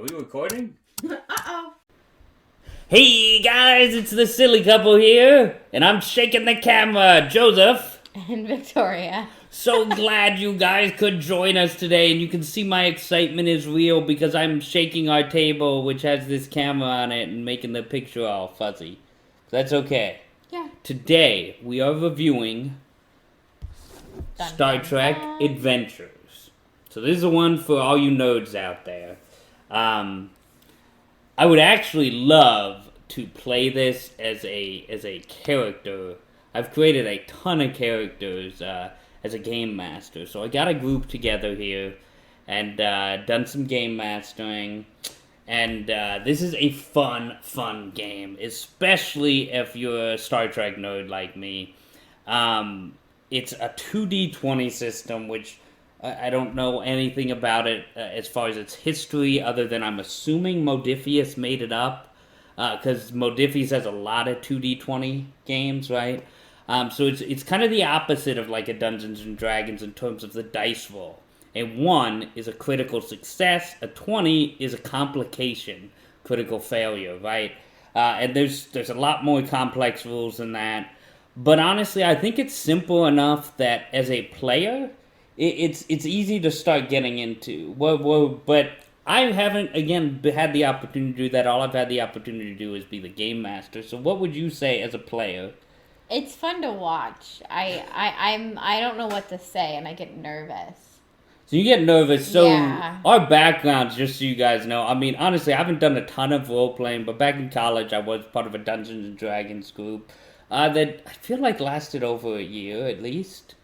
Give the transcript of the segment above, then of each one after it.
we recording? Uh-oh. Hey guys, it's the silly couple here, and I'm shaking the camera, Joseph. And Victoria. So glad you guys could join us today, and you can see my excitement is real because I'm shaking our table, which has this camera on it, and making the picture all fuzzy. That's okay. Yeah. Today, we are reviewing Star Trek Adventures. So this is the one for all you nerds out there. I would actually love to play this as a character. I've created a ton of characters as a game master, so I got a group together here and done some game mastering. And this is a fun game, especially if you're a Star Trek nerd like me. It's a 2D20 system, which I don't know anything about it as far as its history, other than I'm assuming Modiphius made it up, because Modiphius has a lot of 2D20 games, right? So it's kind of the opposite of like a Dungeons and Dragons in terms of the dice roll. A 1 is a critical success, a 20 is a complication, critical failure, right? And there's a lot more complex rules than that. But honestly, I think it's simple enough that as a player, it's easy to start getting into. But I haven't, again, had the opportunity to do that. All I've had the opportunity to do is be the game master. So what would you say as a player? It's fun to watch. I don't know what to say, and I get nervous. So you get nervous. So yeah. Our backgrounds, just so you guys know, I mean, honestly, I haven't done a ton of role-playing, but back in college, I was part of a Dungeons and Dragons group that I feel like lasted over a year at least.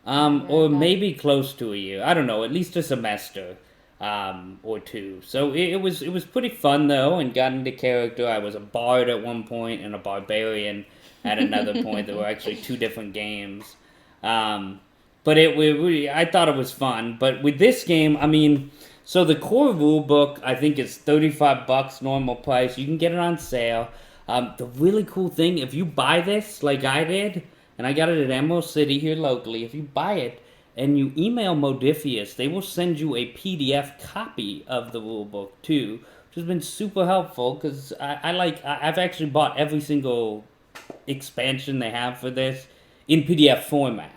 Or maybe close to a year. I don't know, at least a semester or two. So it was pretty fun, though, and got into character. I was a bard at one point and a barbarian at another point. There were actually two different games. But I thought it was fun. But with this game, I mean, so the core rule book, I think, is $35 normal price. You can get it on sale. The really cool thing, if you buy this like I did, and I got it at Emerald City here locally, if you buy it and you email Modiphius, they will send you a PDF copy of the rule book too, which has been super helpful because I've actually bought every single expansion they have for this in PDF format.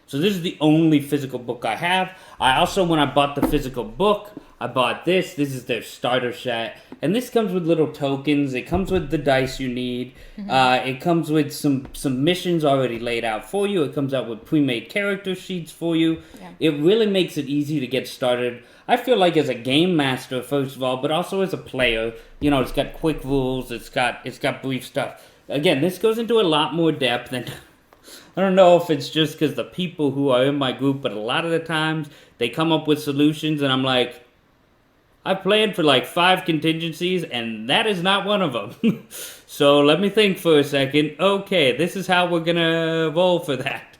So this is the only physical book I have. I also, when I bought the physical book, I bought this. This is their starter set. And this comes with little tokens. It comes with the dice you need. Mm-hmm. It comes with some missions already laid out for you. It comes out with pre-made character sheets for you. Yeah. It really makes it easy to get started. I feel like as a game master, first of all, but also as a player, you know, it's got quick rules. It's got brief stuff. Again, this goes into a lot more depth than... I don't know if it's just because the people who are in my group, but a lot of the times they come up with solutions and I'm like, I planned for like 5 contingencies and that is not one of them. So let me think for a second. Okay, this is how we're going to roll for that.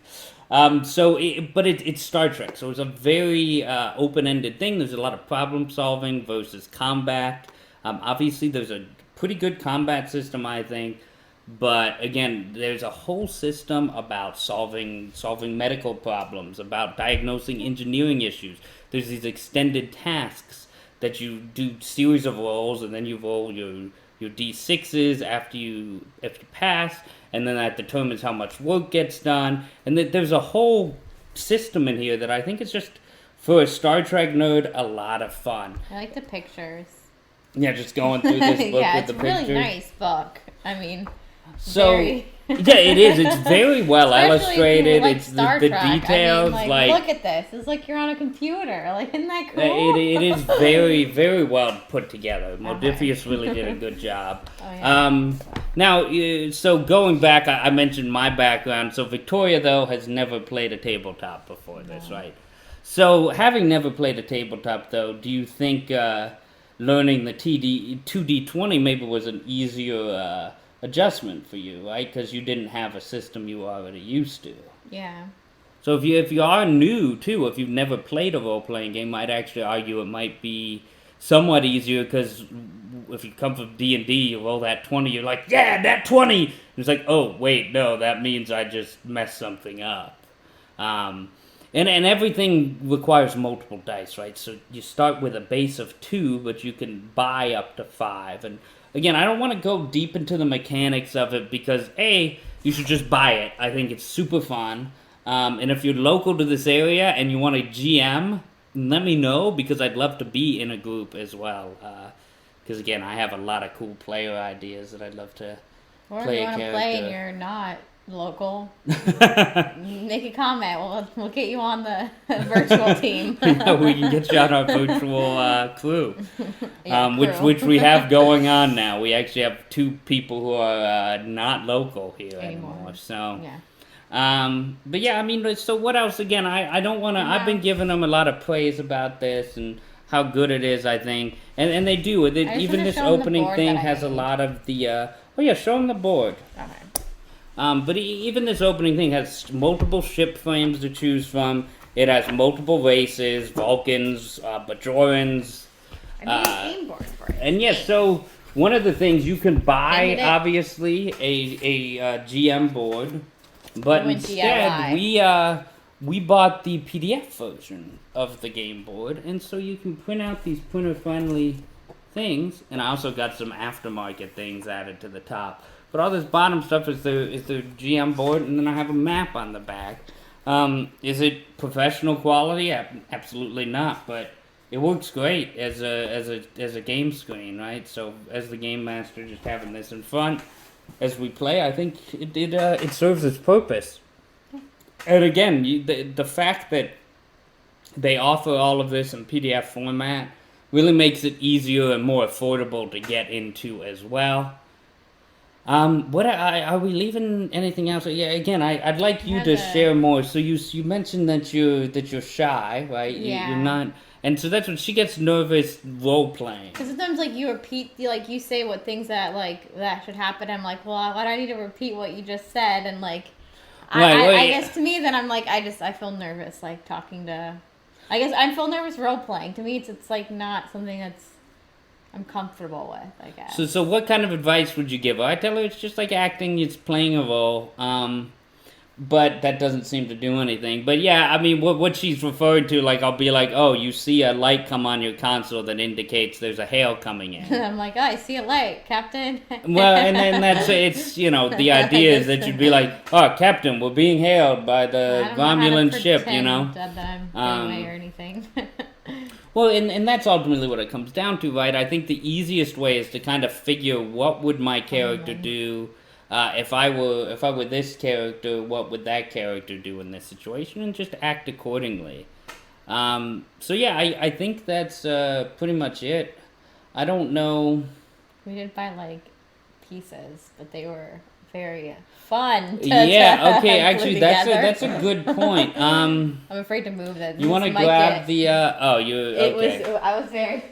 But it's Star Trek, so it's a very open-ended thing. There's a lot of problem solving versus combat. Obviously, there's a pretty good combat system, I think. But again, there's a whole system about solving medical problems, about diagnosing engineering issues. There's these extended tasks that you do series of rolls, and then you roll your D6s after you pass, and then that determines how much work gets done. And there's a whole system in here that I think is just, for a Star Trek nerd, a lot of fun. I like the pictures. Yeah, just going through this book with the pictures. Yeah, it's a really nice book. I mean... So yeah, it is. It's very well illustrated. Like it's Star the Trek. details. I mean, like, look at this. It's like you're on a computer. Like, isn't that cool? It is very, very well put together. Modiphius really did a good job. Oh, yeah. Now, so going back, I mentioned my background. So Victoria, though, has never played a tabletop before this, right? So having never played a tabletop, though, do you think learning the 2D20 maybe was an easier adjustment for you, right? Because you didn't have a system you were already used to. Yeah. So if you are new too, if you've never played a role-playing game, I'd actually argue it might be somewhat easier because if you come from D&D, you roll that 20, you're like, yeah, that 20! And it's like, oh, wait, no, that means I just messed something up. And everything requires multiple dice, right? So you start with a base of 2, but you can buy up to 5. And again, I don't want to go deep into the mechanics of it because A, you should just buy it. I think it's super fun. And if you're local to this area and you want a GM, let me know because I'd love to be in a group as well. Because again, I have a lot of cool player ideas that I'd love to play a character. Or if you want to play and you're not local, make a comment. We'll get you on the virtual team. Yeah, we can get you on our virtual crew, which we have going on now. We actually have 2 people who are not local here anymore. So, but yeah, I mean, so what else? Again, I don't want to. Yeah. I've been giving them a lot of praise about this and how good it is. I think, and they do. Even this opening thing has a lot of the. Show them the board. Okay. But even this opening thing has multiple ship frames to choose from. It has multiple races, Vulcans, Bajorans. I need a game board for it. And yes, so one of the things you can buy, obviously, a GM board. But instead, we bought the PDF version of the game board. And so you can print out these printer-friendly things. And I also got some aftermarket things added to the top. But all this bottom stuff is the GM board, and then I have a map on the back. Is it professional quality? Absolutely not, but it works great as a game screen, right? So as the game master, just having this in front as we play, I think it serves its purpose. And again, the fact that they offer all of this in PDF format really makes it easier and more affordable to get into as well. What are we leaving anything else? Yeah, again, I'd like you to share more. So you mentioned that you're shy, right? Yeah. You're not, and so that's when she gets nervous role playing. Because sometimes you repeat, you say what things that that should happen. I'm like, well, why do I need to repeat what you just said? And I guess to me, then I'm I feel nervous talking to. I guess I feel nervous role playing. To me, it's not something that's I'm comfortable with, I guess. So what kind of advice would you give her? I tell her it's just like acting, it's playing a role, but that doesn't seem to do anything. But yeah, I mean, what she's referring to, I'll be like, oh, you see a light come on your console that indicates there's a hail coming in. I'm like, oh, I see a light, Captain. Well, and then it's, the idea is that you'd be like, oh, Captain, we're being hailed by the Romulan ship, that I'm getting away or anything. Well, and that's ultimately what it comes down to, right? I think the easiest way is to kind of figure what would my character do if I were this character, what would that character do in this situation, and just act accordingly. So yeah, I think that's pretty much it. I don't know. We did buy pieces, but they were very fun. Okay, actually, that's a good point. I'm afraid to move that. You want to grab the? I was very.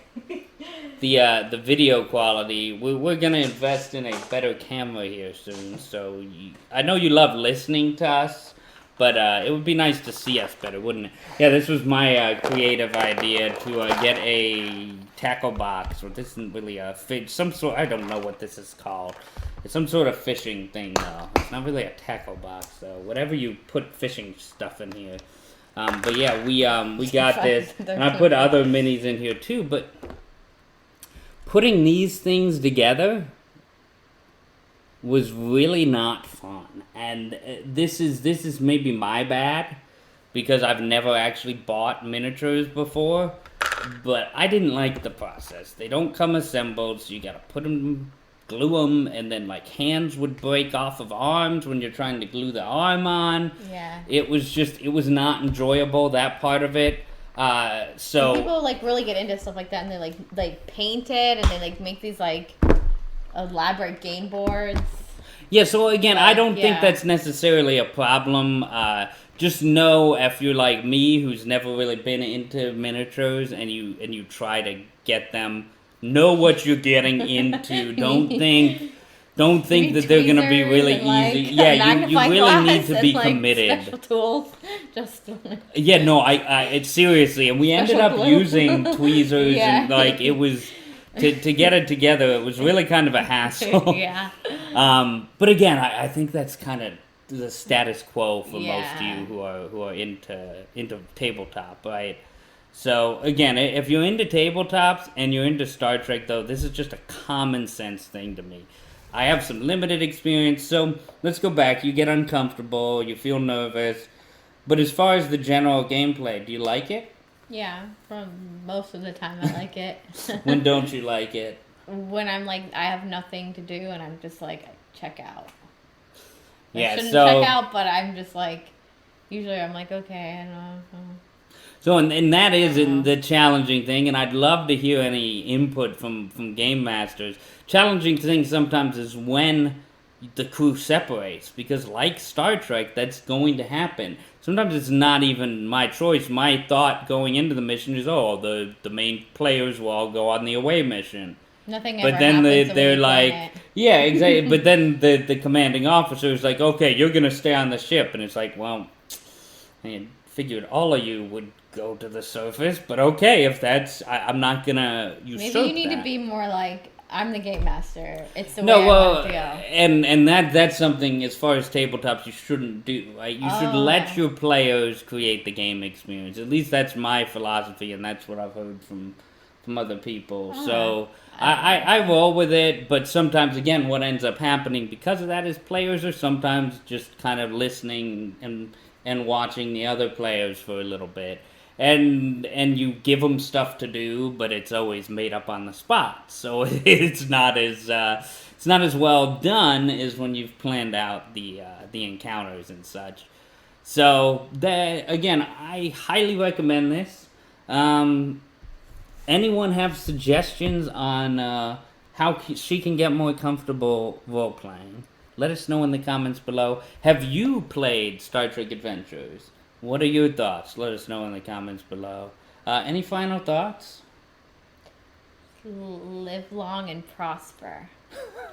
The video quality. We're gonna invest in a better camera here soon. So I know you love listening to us, but it would be nice to see us better, wouldn't it? Yeah, this was my creative idea to get a tackle box. Or this isn't really a fish. Some sort. I don't know what this is called. It's some sort of fishing thing, though. It's not really a tackle box, though. Whatever you put fishing stuff in here. But yeah, we got this, and I put other minis in here too. But putting these things together was really not fun, and this is maybe my bad because I've never actually bought miniatures before. But I didn't like the process. They don't come assembled, so you gotta put them. Glue them, and then hands would break off of arms when you're trying to glue the arm on. Yeah. It was not enjoyable, that part of it. So people really get into stuff like that, and they paint it, and they make these elaborate game boards. Yeah. So again, I don't think that's necessarily a problem. Just know if you're like me, who's never really been into miniatures, and you try to get them. Know what you're getting into. Don't think that they're gonna be really easy. Yeah, you really need to be committed. Special tools, just. Yeah, no, it's seriously, and we ended up using tweezers and it was to get it together. It was really kind of a hassle. Yeah. But again, I think that's kind of the status quo for most of you who are into tabletop, right? So again, if you're into tabletops and you're into Star Trek, though, this is just a common sense thing to me. I have some limited experience, so let's go back. You get uncomfortable, you feel nervous, but as far as the general gameplay, do you like it? Yeah, for most of the time I like it. When don't you like it? When I'm like, I have nothing to do and I'm just like, check out. I shouldn't check out, but I'm just like, usually I'm like, okay, I don't know. So, and that is the challenging thing, and I'd love to hear any input from game masters. Challenging thing sometimes is when the crew separates, because like Star Trek, that's going to happen. Sometimes it's not even my choice. My thought going into the mission is, the main players will all go on the away mission. Nothing ever happens. But then they're like, yeah, exactly. But then the commanding officer is like, okay, you're going to stay on the ship. And it's like, well, I figured all of you would go to the surface, but okay, if that's, I'm not going to usurp that. Maybe you need to be more like, I'm the game master. It's the way I want to go. And that's something, as far as tabletops, you shouldn't do, right? You should let your players create the game experience. At least that's my philosophy, and that's what I've heard from other people. So I roll with it, but sometimes, again, what ends up happening because of that is players are sometimes just kind of listening and watching the other players for a little bit. And you give them stuff to do, but it's always made up on the spot. So it's not as well done as when you've planned out the encounters and such. So again, I highly recommend this. Anyone have suggestions on how she can get more comfortable role playing? Let us know in the comments below. Have you played Star Trek Adventures? What are your thoughts? Let us know in the comments below. Any final thoughts? Live long and prosper.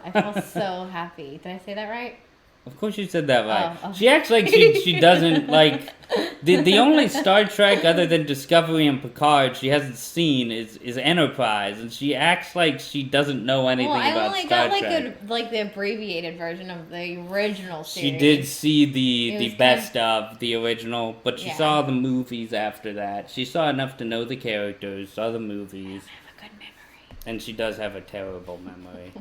I feel so happy. Did I say that right? Of course you said that right. Oh. She acts like she doesn't, like... The only Star Trek other than Discovery and Picard she hasn't seen is Enterprise, and she acts like she doesn't know anything about Star Trek. I only got the abbreviated version of the original series. She did see the best of the original, but she saw the movies after that. She saw enough to know the characters, saw the movies. I have a good memory. And she does have a terrible memory.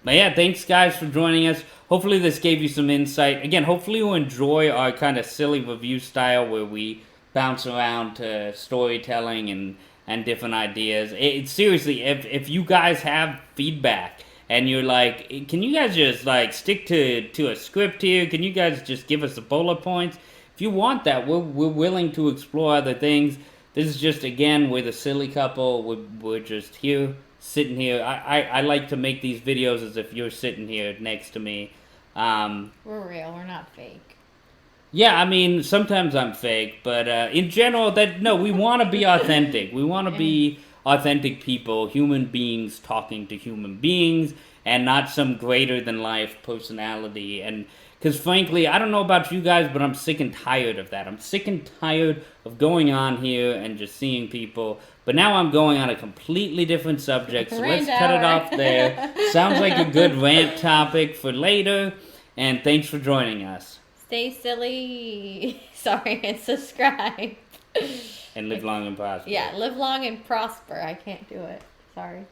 But yeah, thanks guys for joining us. Hopefully this gave you some insight. Again, hopefully you'll enjoy our kind of silly review style where we bounce around to storytelling and different ideas. Seriously, if you guys have feedback and you're like, can you guys just like stick to a script here? Can you guys just give us the bullet points? If you want that, we're willing to explore other things. This is just, again, we're the silly couple. We're just here. Sitting here, I like to make these videos as if you're sitting here next to me. We're real, we're not fake. Yeah, I mean, sometimes I'm fake, but in general, we want to be authentic. We want to be authentic people, human beings talking to human beings, and not some greater-than-life personality. And because, frankly, I don't know about you guys, but I'm sick and tired of that. I'm sick and tired of going on here and just seeing people. But now I'm going on a completely different subject, so let's cut it off there. Sounds like a good rant topic for later, and thanks for joining us. Stay silly. Sorry, and subscribe. And live long and prosper. Yeah, live long and prosper. I can't do it. Sorry.